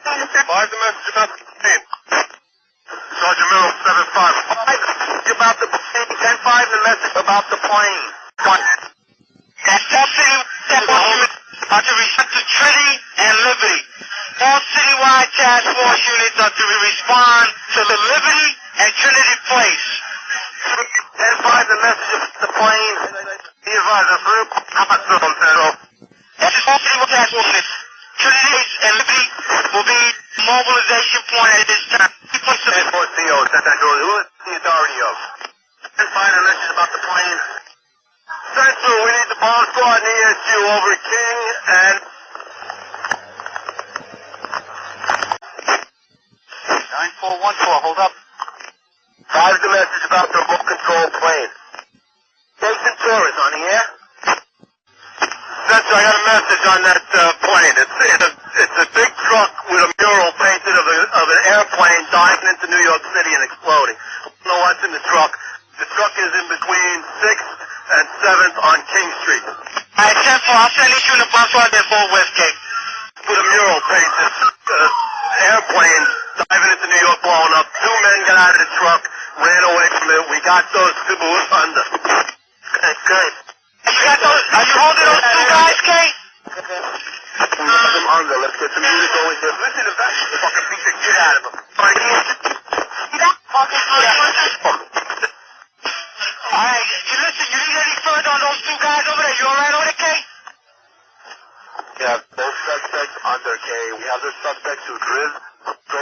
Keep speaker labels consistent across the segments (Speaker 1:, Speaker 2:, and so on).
Speaker 1: Five the message about the plane. Sergeant Miller, 7-5. About the plane. 10-5 the message about the plane. One. That's all city. Are to respect to Trinity and Liberty. All citywide task force units are to respond to the Liberty and Trinity Place. 10-5 the message about the plane. Be advised, I'm very hospital in Federal. That's just all citywide task force units. Trinity and Liberty will be mobilization point at this time. And for CO, who is the authority of? 10-5 the message about the plane. Central, we need the bomb squad and ESU over King and 9414, hold up. 5 the message about the remote control plane. Jason Torres on the air. Central, I got a message on that plane. It's a big truck with a mural painted of an airplane diving into New York City and exploding. I don't know what's in the truck. The truck is in between 6th and 7th on King Street. Alright, 10-4, I'll send you in the bus right there for Westgate. With a mural painted airplane diving into New York, blowing up. 2 men got out of the truck, ran away from it. We got those 2 under. Good. You got those? Are you holding those 2 guys, Kate? We got them under. Let's get some music over here. Listen to that fucking piece of shit out of them. Alright, listen, you need any further on those 2 guys over there? You alright over there, Kate? We have both suspects under, Kay. We have the suspects who drove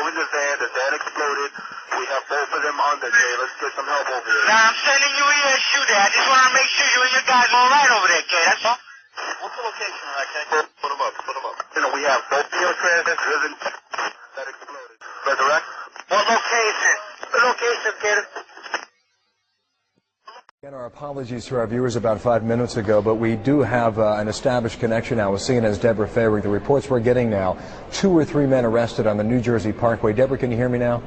Speaker 1: in the van exploded. We have both of them under, Kay. Let's get some help over here. Now, I'm sending you here to shoot at. I just want to make sure you and your guys are alright over there, Kay. That's all. What's the location of that, Kay? Put them up. You know, we have both Transit driven that exploded. Resurrect? What location? The location, Kay.
Speaker 2: Again, our apologies to our viewers about 5 minutes ago, but we do have an established connection now with CNN's Deborah Fayrick. The reports we're getting now, 2 or 3 men arrested on the New Jersey Parkway. Deborah, can you hear me now?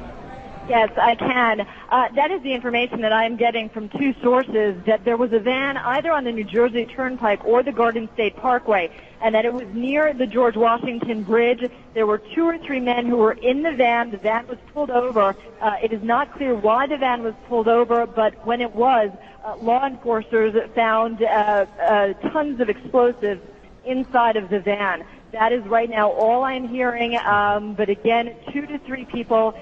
Speaker 3: Yes, I can. That is the information that I'm getting from 2 sources, that there was a van either on the New Jersey Turnpike or the Garden State Parkway, and that it was near the George Washington Bridge. There were 2 or 3 men who were in the van. The van was pulled over. It is not clear why the van was pulled over, but when it was, law enforcers found tons of explosives inside of the van. That is right now all I'm hearing, but again, 2 to 3 people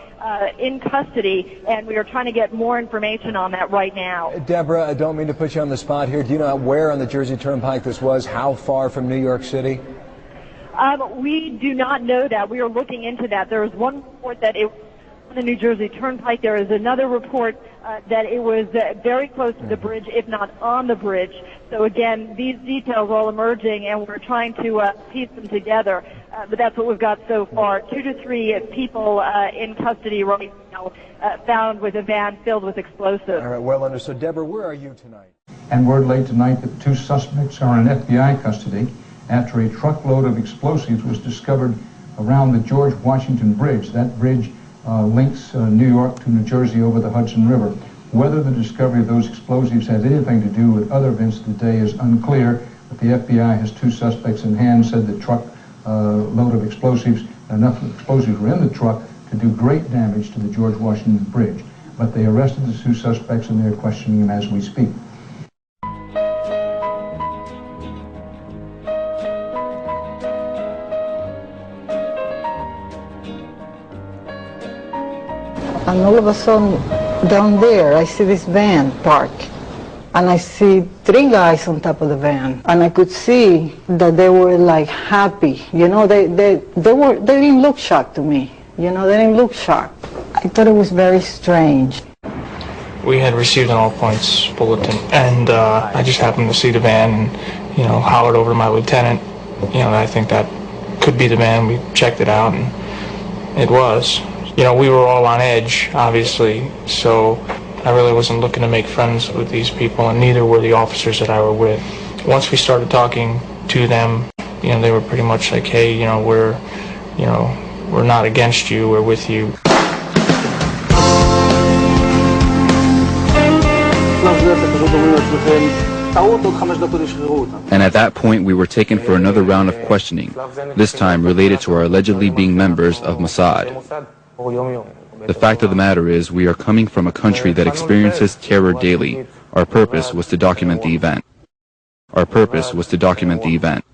Speaker 3: in custody, and we are trying to get more information on that right now.
Speaker 2: Deborah, I don't mean to put you on the spot here. Do you know where on the Jersey Turnpike this was? How far from New York City?
Speaker 3: We do not know that. We are looking into that. There is one report that it was on the New Jersey Turnpike. There is another report that it was very close to the bridge, if not on the bridge. So again, these details are all emerging, and we're trying to piece them together. But that's what we've got so far. 2 to 3 people in custody right now, found with a van filled with explosives.
Speaker 2: All right, well understood. Deborah, where are you tonight?
Speaker 4: And word late tonight that 2 suspects are in FBI custody after a truckload of explosives was discovered around the George Washington Bridge. That bridge links New York to New Jersey over the Hudson River. Whether the discovery of those explosives has anything to do with other events of the day is unclear, but the FBI has 2 suspects in hand, said the truck load of explosives, enough explosives were in the truck to do great damage to the George Washington Bridge. But they arrested the 2 suspects and they're questioning them as we speak.
Speaker 5: And all of a sudden, down there, I see this van parked. And I see 3 guys on top of the van. And I could see that they were like happy. You know, they didn't look shocked to me. You know, they didn't look shocked. I thought it was very strange.
Speaker 6: We had received an all-points bulletin, and I just happened to see the van and, you know, hollered over to my lieutenant. You know, I think that could be the van. We checked it out, and it was. You know, we were all on edge, obviously, so I really wasn't looking to make friends with these people, and neither were the officers that I were with. Once we started talking to them, you know, they were pretty much like, hey, you know, we're not against you, we're with you.
Speaker 7: Last year, I was with him. And at that point, we were taken for another round of questioning, this time related to our allegedly being members of Mossad. The fact of the matter is, we are coming from a country that experiences terror daily. Our purpose was to document the event. Our purpose was to document the event.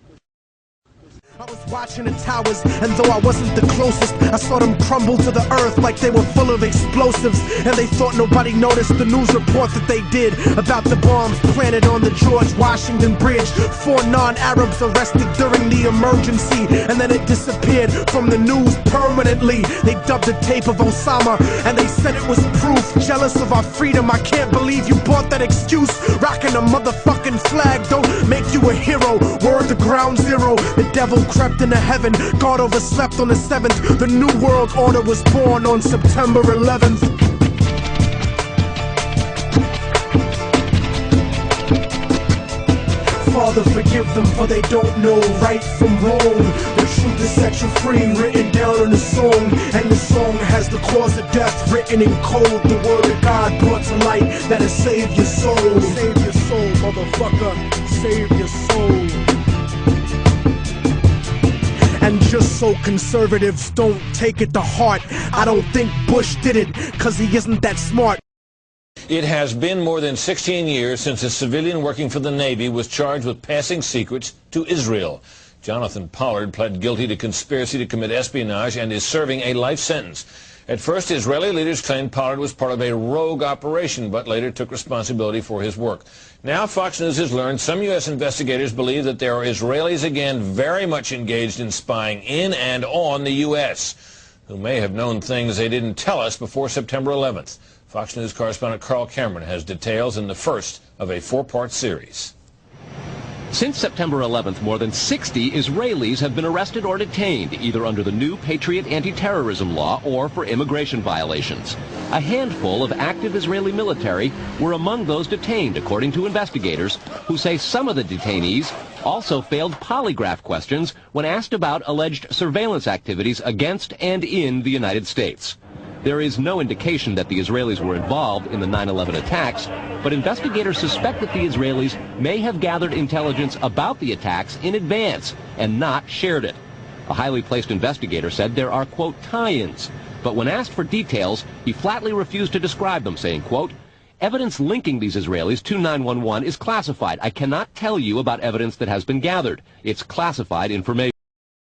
Speaker 8: I was watching the towers, and though I wasn't the closest, I saw them crumble to the earth like they were full of explosives. And they thought nobody noticed the news report that they did about the bombs planted on the George Washington Bridge. 4 non-Arabs arrested during the emergency, and then it disappeared from the news permanently. They dubbed the tape of Osama, and they said it was proof. Jealous of our freedom, I can't believe you bought that excuse. Rocking a motherfucking flag don't make you a hero. Word to ground zero, the devil crept into heaven. God overslept on the 7th. The new world order was born on September 11th. Father, forgive them, for they don't know right from wrong. The truth is set you free, written down in a song. And the song has the cause of death written in code. The word of God brought to light that'll save your soul. Save your soul, motherfucker. Save your soul. And just so conservatives don't take it to heart, I don't think Bush did it, cause he isn't that smart.
Speaker 9: It has been more than 16 years since a civilian working for the Navy was charged with passing secrets to Israel. Jonathan Pollard pled guilty to conspiracy to commit espionage and is serving a life sentence. At first, Israeli leaders claimed Pollard was part of a rogue operation, but later took responsibility for his work. Now, Fox News has learned some U.S. investigators believe that there are Israelis again very much engaged in spying in and on the U.S., who may have known things they didn't tell us before September 11th. Fox News correspondent Carl Cameron has details in the first of a 4-part series.
Speaker 10: Since September 11th, more than 60 Israelis have been arrested or detained, either under the new Patriot anti-terrorism law or for immigration violations. A handful of active Israeli military were among those detained, according to investigators, who say some of the detainees also failed polygraph questions when asked about alleged surveillance activities against and in the United States. There is no indication that the Israelis were involved in the 9/11 attacks, but investigators suspect that the Israelis may have gathered intelligence about the attacks in advance and not shared it. A highly placed investigator said there are, quote, tie-ins, but when asked for details, he flatly refused to describe them, saying, quote, evidence linking these Israelis to 9/11 is classified. I cannot tell you about evidence that has been gathered. It's classified information.